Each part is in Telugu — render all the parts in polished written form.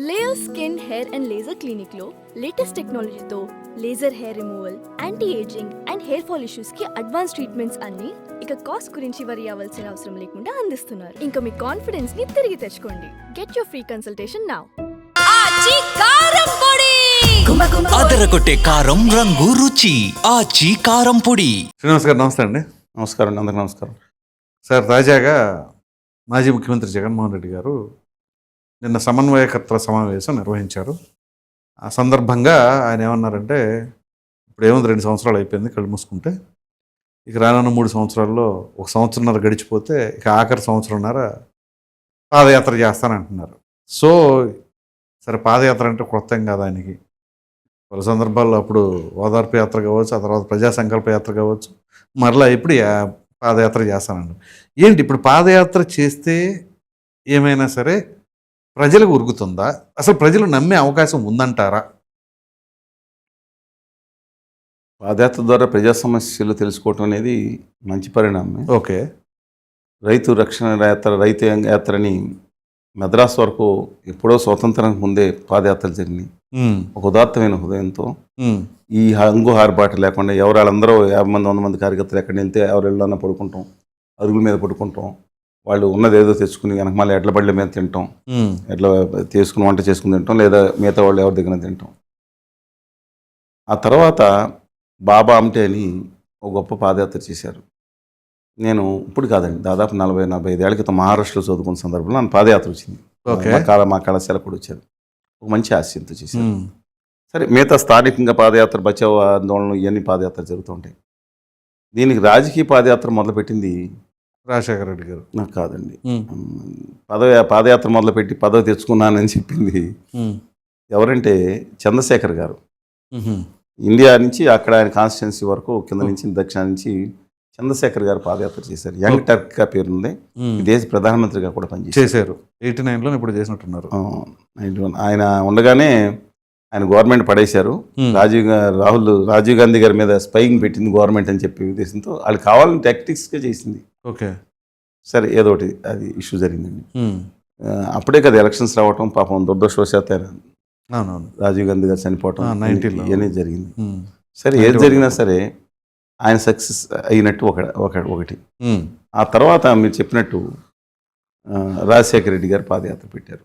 Layer skin hair and laser clinic లో లేటెస్ట్ టెక్నాలజీతో laser hair removal, anti ageing and hair fall issues కి అడ్వాన్స్ ట్రీట్మెంట్స్ అన్ని ఇక కాస్ట్ గురించి వరి అవ్వాల్సిన అవసరం లేకుండా అందిస్తున్నారు. ఇంకా మీ కాన్ఫిడెన్స్ ని తిరిగి తెచ్చుకోండి. Get your free consultation now. అదరగొట్టే కారం రంగు రుచి ఆచి కారం పొడి. శ్రీనివాస్ గారు నమస్తే అండి. నమస్కారం అండి, అందరికీ నమస్కారం. సార్, తాజాగా మాజీ ముఖ్యమంత్రి జగన్మోహన్ రెడ్డి గారు నిన్న సమన్వయకర్తల సమావేశం నిర్వహించారు. ఆ సందర్భంగా ఆయన ఏమన్నారంటే, ఇప్పుడు ఏముంది 2 సంవత్సరాలు అయిపోయింది కళ్ళు మూసుకుంటే, ఇక రానున్న 3 సంవత్సరాల్లో 1 సంవత్సరంన్నర గడిచిపోతే ఇక ఆఖరి సంవత్సరంన్నర పాదయాత్ర చేస్తానంటున్నారు. సో సరే, పాదయాత్ర అంటే కొత్త ఏం కాదు ఆయనకి. పలు సందర్భాల్లో అప్పుడు ఓదార్పు యాత్ర కావచ్చు, ఆ తర్వాత ప్రజా సంకల్ప యాత్ర కావచ్చు, మరలా ఇప్పుడు పాదయాత్ర చేస్తానండి. ఏంటి ఇప్పుడు పాదయాత్ర చేస్తే ఏమైనా సరే ప్రజలకు ఉరుగుతుందా? అసలు ప్రజలు నమ్మే అవకాశం ఉందంటారా? పాదయాత్ర ద్వారా ప్రజా సమస్యలు తెలుసుకోవటం అనేది మంచి పరిణామమే. ఓకే. రైతు రక్షణ యాత్ర, రైతు యాత్రని మద్రాసు వరకు ఎప్పుడో స్వతంత్రానికి ముందే పాదయాత్రలు జరిగినాయి. ఒక ఉదాత్తమైన హృదయంతో ఈ హంగు హార్బాట లేకుండా వాళ్ళందరూ 50 మంది 100 మంది కార్యకర్తలు ఎక్కడికి వెళ్తే ఎవరెళ్ళన్నా పడుకుంటాం, అరుగుల మీద పడుకుంటాం, వాళ్ళు ఉన్నది ఏదో తెచ్చుకుని వెనక మళ్ళీ ఎడ్ల బళ్ళ మీద తింటాం, ఎట్లా తీసుకుని వంట చేసుకుని తింటాం, లేదా మిగతా వాళ్ళు ఎవరి దగ్గర తింటాం. ఆ తర్వాత బాబా ఆమ్టే అని ఒక గొప్ప పాదయాత్ర చేశారు. నేను ఇప్పుడు కాదండి, దాదాపు 40-45 ఏళ్ల క్రితం మహారాష్ట్రలో చదువుకున్న సందర్భంలో నన్ను పాదయాత్ర వచ్చింది. మా కళాశాల కూడా వచ్చారు. ఒక మంచి ఆశయంతో చేశారు. సరే, మిగతా స్థానికంగా పాదయాత్ర, బచావ్ ఆందోళనలు ఇవన్నీ పాదయాత్ర జరుగుతుంటాయి. దీనికి రాజకీయ పాదయాత్ర మొదలుపెట్టింది రాజశేఖర రెడ్డి గారు. నాకు కాదండి. పాదయాత్ర మొదలుపెట్టి పదవి తెచ్చుకున్నానని చెప్పింది ఎవరంటే చంద్రశేఖర్ గారు. ఇండియా నుంచి అక్కడ ఆయన కాన్స్టిట్యున్సీ వరకు కింద నుంచి దక్షిణ నుంచి చంద్రశేఖర్ గారు పాదయాత్ర చేశారు. యంగ్ టర్క్ గా పేరుంది. దేశ ప్రధానమంత్రిగా కూడా పనిచేశారు. 89లో ఇప్పుడు చేసినట్టున్నారు. 91 ఆయన ఉండగానే ఆయన గవర్నమెంట్ పడేశారు. రాజీవ్ గాంధీ గారి మీద స్పైయింగ్ పెట్టింది గవర్నమెంట్ అని చెప్పి ఉద్దేశంతో వాళ్ళు కావాలని టాక్టిక్స్గా చేసింది. ఓకే. సరే, ఏదో ఒకటి అది ఇష్యూ జరిగిందండి. అప్పుడే కదా ఎలక్షన్స్ రావటం, పాపం దురదృష్టవశాత్తు రాజీవ్ గాంధీ గారు చనిపోవటం ఇవన్నీ జరిగింది. సరే, ఏది జరిగినా సరే ఆయన సక్సెస్ అయినట్టు ఒకటి. ఆ తర్వాత మీరు చెప్పినట్టు రాజశేఖర రెడ్డి గారు పాదయాత్ర పెట్టారు.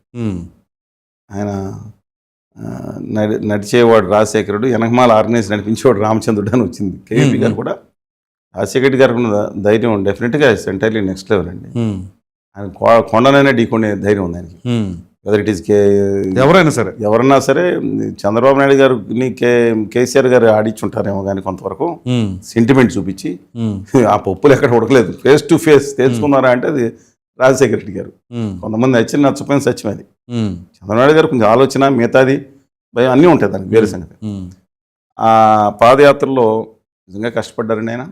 ఆయన నడిచేవాడు రాజశేఖరుడు, వెనకమాల ఆర్గనైజ్ నడిపించేవాడు రామచంద్రుడు అని వచ్చింది. కేవీ గారు కూడా రాజశేఖర రెడ్డి గారికి ఉన్న ధైర్యం డెఫినెట్గా ఎంటైర్లీ నెక్స్ట్ లెవెల్ అండి. ఆయన కొండనైనా ఢీకొనే ధైర్యం ఉంది ఆయనకి. వెదర్ ఇట్ ఈస్ ఎవరన్నా సరే చంద్రబాబు నాయుడు గారిని కేసీఆర్ గారు ఆడిచ్చుంటారేమో కానీ కొంతవరకు సెంటిమెంట్ చూపించి ఆ పప్పులు ఎక్కడ ఉడకలేదు. ఫేస్ టు ఫేస్ తెలుసుకున్నారా అంటే అది రాజశేఖర రెడ్డి గారు. కొంతమంది నచ్చపోయిన సత్యం అది. చంద్రబాబు గారు కొంచెం ఆలోచన, మిగతాది భయం అన్నీ ఉంటాయి, దానికి వేరే సంగతి. ఆ పాదయాత్రలో నిజంగా కష్టపడ్డారండి ఆయన.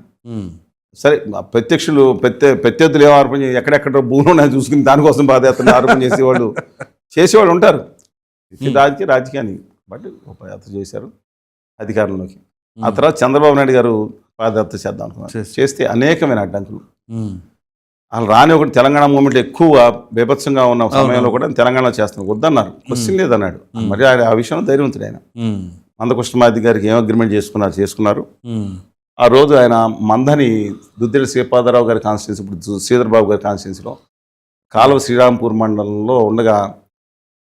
సరే, ప్రత్యర్థులు ఏమో ఆరోపణ చేసి ఎక్కడెక్కడ భూములు ఉన్నాయో చూసుకుని దానికోసం పాదయాత్రను ఆరోపణ చేసేవాళ్ళు ఉంటారు. రాజకీయాన్ని బట్ పాదయాత్ర చేశారు అధికారంలోకి. ఆ తర్వాత చంద్రబాబు నాయుడు గారు పాదయాత్ర చేద్దాం అనుకున్నారు. చేస్తే అనేకమైన అడ్డంకులు. వాళ్ళు రాని ఒకటి తెలంగాణ మూమెంట్ ఎక్కువ బీభత్సంగా ఉన్న సమయంలో కూడా తెలంగాణలో చేస్తున్నారు, వద్దన్నారు, క్వశ్చన్ లేదన్నాడు. మరి ఆ విషయంలో ధైర్యవంతుడు ఆయన. మందకృష్ణమాది గారికి ఏం అగ్రిమెంట్ చేసుకున్నారు. ఆ రోజు ఆయన మందని దుద్దిల శ్రీపాదరావు గారి కాన్స్టిట్యున్సీ, ఇప్పుడు శ్రీధర్బాబు గారి కాన్స్టిట్యున్సీలో కాలువ శ్రీరాంపూర్ మండలంలో ఉండగా,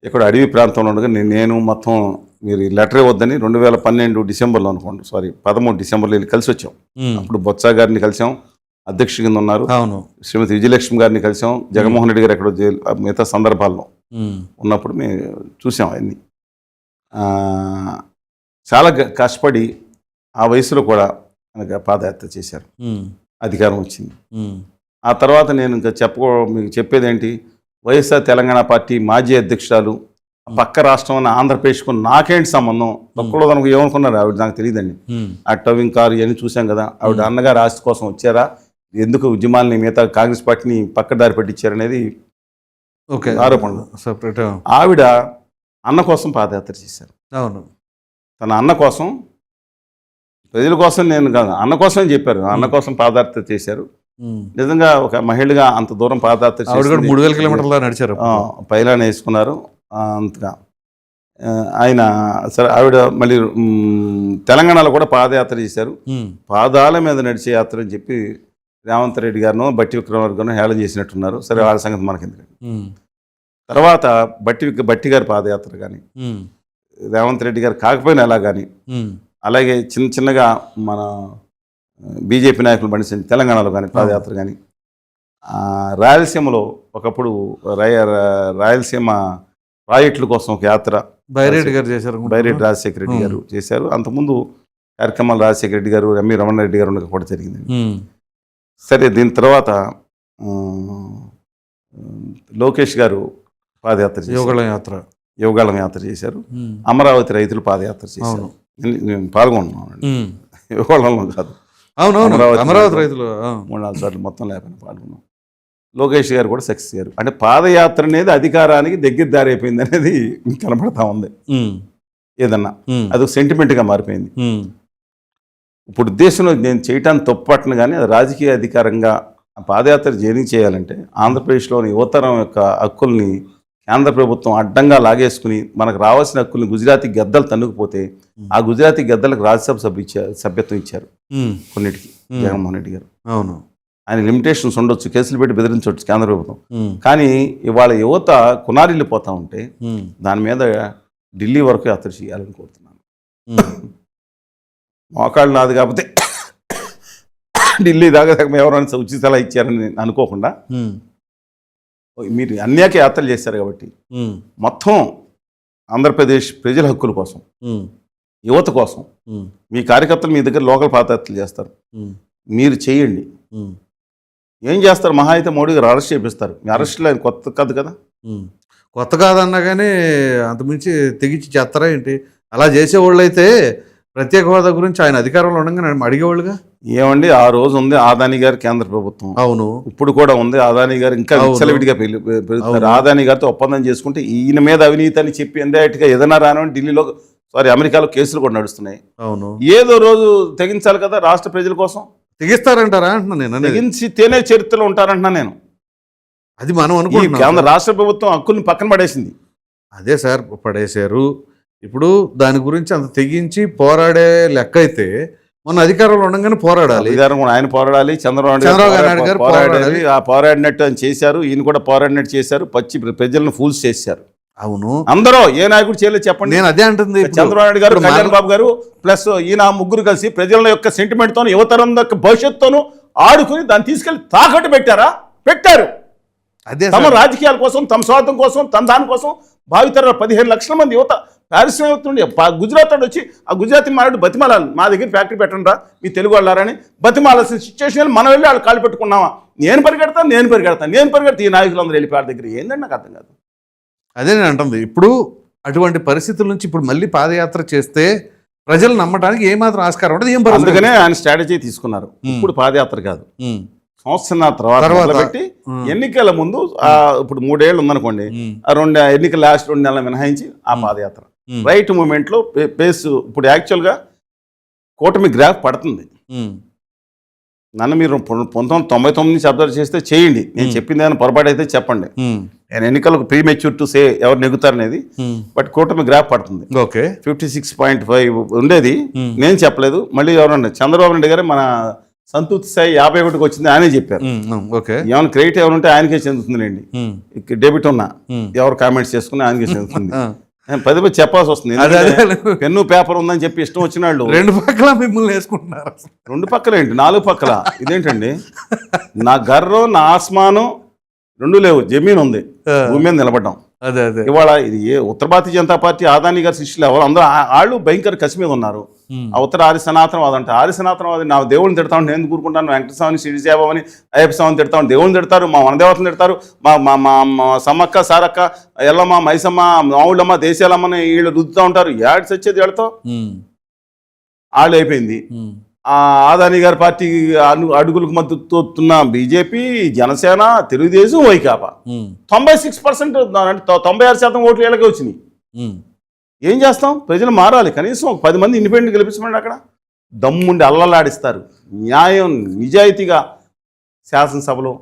ఇక్కడ అడవి ప్రాంతంలో ఉండగా నేను మొత్తం మీరు లెటర్ ఇవ్వద్దని 2012 డిసెంబర్లో అనుకోండి, 13 డిసెంబర్లో వెళ్ళి కలిసి వచ్చాం. అప్పుడు బొత్స గారిని కలిసాం, అధ్యక్ష కింద ఉన్నారు. శ్రీమతి విజయలక్ష్మి గారిని కలిసాం. జగన్మోహన్ రెడ్డి గారు ఎక్కడో మిగతా సందర్భాల్లో ఉన్నప్పుడు మేము చూసాం అవన్నీ. చాలా కష్టపడి ఆ వయసులో కూడా మనకు పాదయాత్ర చేశారు. అధికారం వచ్చింది. ఆ తర్వాత నేను ఇంకా మీకు చెప్పేది ఏంటి, వైఎస్ఆర్ తెలంగాణ పార్టీ మాజీ అధ్యక్షురాలు, పక్క రాష్ట్రం అన్న ఆంధ్రప్రదేశ్కు నాకేంటి సంబంధం, తక్కువలో తనకు ఏమనుకున్నారు ఆవిడ నాకు తెలియదండి. ఆ టవింగ్ కారు ఇవన్నీ చూసాం కదా. ఆవిడ అన్నగారు ఆస్తి కోసం వచ్చారా, ఎందుకు ఉద్యమాలని మిగతా కాంగ్రెస్ పార్టీని పక్క దారి పట్టించారనేది ఆరోపణలు. ఆవిడ అన్న కోసం పాదయాత్ర చేశారు. తన అన్న కోసం, ప్రజల కోసం నేను కాదు, అన్న కోసం చెప్పారు. అన్న కోసం పాదయాత్ర చేశారు. నిజంగా ఒక మహిళగా అంత దూరం పాదయాత్ర 3,000 కిలోమీటర్ల నడిచారు. పైలాన్ వేసుకున్నారు. అంతగా ఆయన సరే ఆవిడ మళ్ళీ తెలంగాణలో కూడా పాదయాత్ర చేశారు. పాదాల మీద నడిచే యాత్ర అని చెప్పి రేవంత్ రెడ్డి గారినో బట్టి విక్రమార్క గారినో హేళన చేసినట్టున్నారు. సరే వాళ్ళ సంగతి మనకెందుకు. తర్వాత బట్టి గారి పాదయాత్ర కానీ రేవంత్ రెడ్డి గారు కాకపోయినా ఎలా కానీ, అలాగే చిన్నగా మన బీజేపీ నాయకులు బండి తెలంగాణలో కానీ పాదయాత్ర కానీ, రాయలసీమలో ఒకప్పుడు రాయలసీమ ప్రాజెక్టుల కోసం ఒక యాత్ర బైరెడ్డి గారు చేశారు, బైరెడ్డి రాజశేఖర రెడ్డి గారు చేశారు. అంతకుముందు కార్యక్రమాలు రాజశేఖర రెడ్డి గారు, ఎంవి రమణ రెడ్డి గారు ఉండక కూడా జరిగింది. సరే దీని తర్వాత లోకేష్ గారు పాదయాత్ర యువగాళం యాత్ర చేశారు. అమరావతి రైతులు పాదయాత్ర చేశారు. నేను పాల్గొన్నాను, యువగాళంలో కాదు, అమరావతి రైతులు 3-4 సార్లు మొత్తం లేకపోయినా పాల్గొన్నాం. లోకేష్ గారు కూడా సక్సెస్ అయ్యారు. అంటే పాదయాత్ర అనేది అధికారానికి దగ్గర దారి అయిపోయింది అనేది కనపడతా ఉంది. ఏదన్నా అది సెంటిమెంట్గా మారిపోయింది. ఇప్పుడు ఉద్దేశంలో నేను చేయటానికి తప్పట్ను, కానీ అది రాజకీయ అధికారంగా పాదయాత్ర జర్నీ చేయాలంటే ఆంధ్రప్రదేశ్లోని యువతరం యొక్క హక్కుల్ని కేంద్ర ప్రభుత్వం అడ్డంగా లాగేసుకుని మనకు రావాల్సిన హక్కుల్ని గుజరాతీ గద్దలు తన్నుకుపోతే ఆ గుజరాతీ గద్దలకు రాజ్యసభ సభ్యత్వం ఇచ్చారు కొన్నిటికి జగన్మోహన్ రెడ్డి గారు. అవును, ఆయన లిమిటేషన్స్ ఉండొచ్చు, కేసులు పెట్టి బెదిరించవచ్చు కేంద్ర ప్రభుత్వం. కానీ ఇవాళ యువత కునారిల్లిపోతూ ఉంటే దాని మీద ఢిల్లీ వరకు యాత్ర చేయాలని కోరుతున్నాను. మోకాళ్ళు నాది కాకపోతే ఢిల్లీ దాకా ఎవరైనా ఉచిత సలహా ఇచ్చారని అనుకోకుండా మీరు అన్యాక యాత్రలు చేశారు కాబట్టి మొత్తం ఆంధ్రప్రదేశ్ ప్రజల హక్కుల కోసం, యువత కోసం మీ కార్యకర్తలు మీ దగ్గర లోకల్ పాదయాత్రలు చేస్తారు. మీరు చేయండి. ఏం చేస్తారు? మహా అయితే మోడీ గారు అరెస్ట్ చేపిస్తారు. మీ అరెస్ట్లో ఆయన కొత్త కాదు కదా, కొత్త కాదన్నా కానీ అంతమించి తెగించి చేస్తారా ఏంటి? అలా చేసేవాళ్ళు అయితే ప్రత్యేక హోదా గురించి ఆయన అధికారంలో ఉండగానే అడిగేవాళ్ళుగా. ఏమండి, ఆ రోజు ఉంది ఆదాని గారు కేంద్ర ప్రభుత్వం, అవును, ఇప్పుడు కూడా ఉంది ఆదాని గారు, ఇంకా విచ్చలవిడిగా పెరుగుతున్నారు. ఆదాని గారితో ఒప్పందం చేసుకుంటే ఈయన మీద అవినీతి అని చెప్పి ఇండైరెక్ట్గా ఏదైనా రాని ఢిల్లీలో అమెరికాలో కేసులు కూడా నడుస్తున్నాయి. అవును, ఏదో రోజు తెగించాలి కదా రాష్ట్ర ప్రజల కోసం. తెగిస్తారంటారా అంటున్నా నేను. తెగించితేనే చరిత్రలో ఉంటారంటున్నా నేను. అది మనం అనుకుంటున్నాం. కేంద్ర రాష్ట్ర ప్రభుత్వం హక్కుల్ని పక్కన పడేసింది. అదే సార్ పడేశారు. ఇప్పుడు దాని గురించి అంత తెగించి పోరాడే లెక్క అయితే మన అధికారంలో ఉండగానే పోరాడాలి. అధికారం కూడా ఆయన పోరాడాలి, చంద్రబాబు నాయుడు గారు పోరాడాలి. ఆ పోరాడినట్టు ఆయన చేశారు, ఈయన కూడా పోరాడినట్టు చేశారు, పచ్చి ప్రజలను ఫూల్స్ చేశారు. అవును, అందరూ ఏ నాయకుడు చేయలేదు చెప్పండి. నేను అదే అంటుంది. చంద్రబాబు నాయుడు గారు, కళ్యాణ్ బాబు గారు ప్లస్ ఈయన ముగ్గురు కలిసి ప్రజల యొక్క సెంటిమెంట్తోను యువతరం యొక్క భవిష్యత్తును ఆడుకుని దాన్ని తీసుకెళ్లి తాకట్టు పెట్టారు. అదే తమ రాజకీయాల కోసం, తమ స్వార్థం కోసం, తమ దానికోసం భావితర 15 లక్షల మంది యువత పారిశ్రామిక నుండి గుజరాత్ వచ్చి ఆ గుజరాతీ మారాడు బతిమాలాలి, మా దగ్గర ఫ్యాక్టరీ పెట్టండి రా మీ తెలుగు వాళ్ళారని బతిమాలాల్సిన సిచ్యువేషన్ మనం వెళ్ళి వాళ్ళు కాళ్ళు పెట్టుకున్నామా? నేను పరిగెడతాను ఈ నాయకులందరూ వెళ్ళి వాళ్ళ దగ్గర. ఏంటంటే నాకు అర్థం కాదు. అదే నేను అంటుంది. ఇప్పుడు అటువంటి పరిస్థితుల నుంచి ఇప్పుడు మళ్ళీ పాదయాత్ర చేస్తే ప్రజలు నమ్మడానికి ఏమాత్రం ఆస్కారం ఉండదు. ఏం అందుకనే ఆయన స్ట్రాటజీ తీసుకున్నారు. ఇప్పుడు పాదయాత్ర కాదు, సంవత్సరం తర్వాత పెట్టి ఎన్నికల ముందు ఇప్పుడు 3 ఏళ్ళు ఉందనుకోండి, ఆ 2 ఎన్నికల లాస్ట్ 2 నెలలు మినహాయించి ఆ పాదయాత్ర రైట్ మూమెంట్లో పేస్. ఇప్పుడు యాక్చువల్గా కూటమి గ్రాఫ్ పడుతుంది. నన్ను మీరు 1999 నుంచి అబ్జర్వ్ చేస్తే చేయండి, నేను చెప్పింది ఏమైనా పొరపాటు అయితే చెప్పండి. నేను ఎన్నికలకు ప్రీ మెచ్యూర్ టు సే ఎవరు నెగ్గుతారు అనేది, బట్ కూటమి గ్రాఫ్ పడుతుంది. 56.5 ఉండేది, నేను చెప్పలేదు. మళ్ళీ ఎవరన్నా చంద్రబాబు నాయుడు గారు మన సంతృప్తి స్థాయి 51కి వచ్చింది ఆయనే చెప్పారు. ఏమైనా క్రెడిట్ ఎవరు ఉంటే ఆయనకే చెందుతుందండి. డెబిట్ ఉన్నా ఎవరు కామెంట్స్ చేసుకుని ఆయనకే చెందుతుంది. పదే చెప్పాల్సి వస్తుంది. పెన్ను పేపర్ ఉందని చెప్పి ఇష్టం వచ్చిన వాళ్ళు 2 పక్కల మిమ్మల్ని వేసుకుంటున్నారు. 2 పక్కల ఏంటి, 4 పక్కల. ఇదేంటండి, నా గర్రం నా ఆస్మానం 2 లేవు, జమీన్ ఉంది, భూమి మీద నిలబడ్డాం. ఇవాళ ఇది ఉత్తర భారతీయ జనతా పార్టీ ఆదాని గారి శిష్యులు ఎవరు అందరూ వాళ్ళు భయంకర కసి మీద ఉన్నారు. ఆ ఉత్తర ఆర్య సనాతనవాదం అంటే ఆర్య సనాతనవాది నా దేవుళ్ళని తిడతాను, నేను కూరుకుంటాను, వెంకటస్వామిని శ్రీజాబాబని అయ్యప్ప స్వామిని తిడతాను, దేవుళ్ళని తిడతారు, మా వనదేవతను తిడతారు, మా సమ్మక్క సారక్క ఎల్లమ్మ మైసమ్మ మావుళ్ళమ్మ దేశాలమ్మని వీళ్ళు రుద్దుతూ ఉంటారు. యాడ్స్ వచ్చేది వీళ్ళతో వాళ్ళు అయిపోయింది. ఆదాని గారి పార్టీ అడుగులకు మద్దతున్న బీజేపీ, జనసేన, తెలుగుదేశం, వైకాపా 96%, 96% ఓట్లు వీళ్ళకే వచ్చినాయి. ఏం చేస్తాం? ప్రజలు మారాలి. కనీసం 10 మంది ఇండిపెండెంట్ గెలిపించమండి. అక్కడ దమ్ముండి అల్లలాడిస్తారు. న్యాయం నిజాయితీగా శాసనసభలో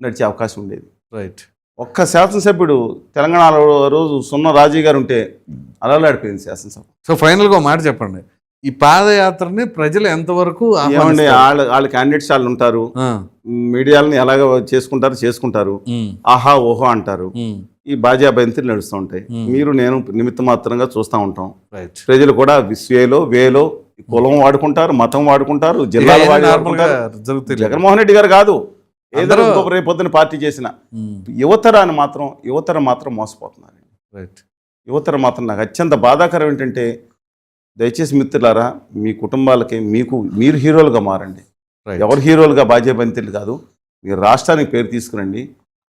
నడిచే అవకాశం ఉండేది. రైట్. ఒక్క శాసనసభ్యుడు తెలంగాణలో రోజు సున్న రాజీ గారు ఉంటే అలలాడిపోయింది శాసనసభ. సో ఫైనల్గా ఒక మాట చెప్పండి, ఈ పాదయాత్రని ప్రజలు ఎంతవరకు ఏమండి, ఆహ్వానిస్తారు? వాళ్ళ క్యాండిడేట్స్ వాళ్ళు ఉంటారు, ఆ, మీడియాలని ఎలాగ చేసుకుంటారు, ఉమ్, ఆహా ఓహో అంటారు, ఉమ్, ఈ బాజాబంతులు నడుస్తూ ఉంటాయి. మీరు నేను నిమిత్త మాత్రంగా చూస్తూ ఉంటాం. రైట్. ప్రజలు కూడా వేలో కులం వాడుకుంటారు, మతం వాడుకుంటారు, జిల్లాలు నార్మల్గా వాడుకుంటారు. జరుగుతుంది. జగన్మోహన్ రెడ్డి గారు కాదు, ఏదో అందరూ- ఇంకొక రేపు పొద్దున పార్టీ చేసిన ఉమ్, యువతరం మాత్రం మోసపోతున్నారు. రైట్. యువతరం మాత్రం నాకు అత్యంత బాధాకరం ఏంటంటే, దయచేసి మిత్రులారా, మీ కుటుంబాలకి మీరు హీరోలుగా మారండి. రైట్. ఎవరు హీరోలుగా బాధ్యబంతులు కాదు, మీరు రాష్ట్రానికి పేరు తీసుకురండి.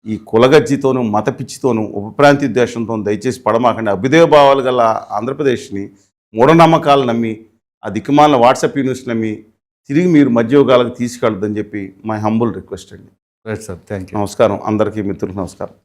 ఈ కులగజ్జితోనూ మత పిచ్చితోనూ ఉపప్రాంతీయ ద్వేషంతో దయచేసి పడమాకండి. అభ్యుదయ భావాలు గల ఆంధ్రప్రదేశ్ని మూఢనమ్మకాలు నమ్మి, ఆ దిక్కుమాలిన వాట్సాప్ న్యూస్ నమ్మి తిరిగి మీరు మధ్యయుగాలకు తీసుకెళ్ళొద్దని చెప్పి మై హంబుల్ రిక్వెస్ట్ అండి. Right sir, thank you. నమస్కారం అందరికీ, మిత్రులకు నమస్కారం.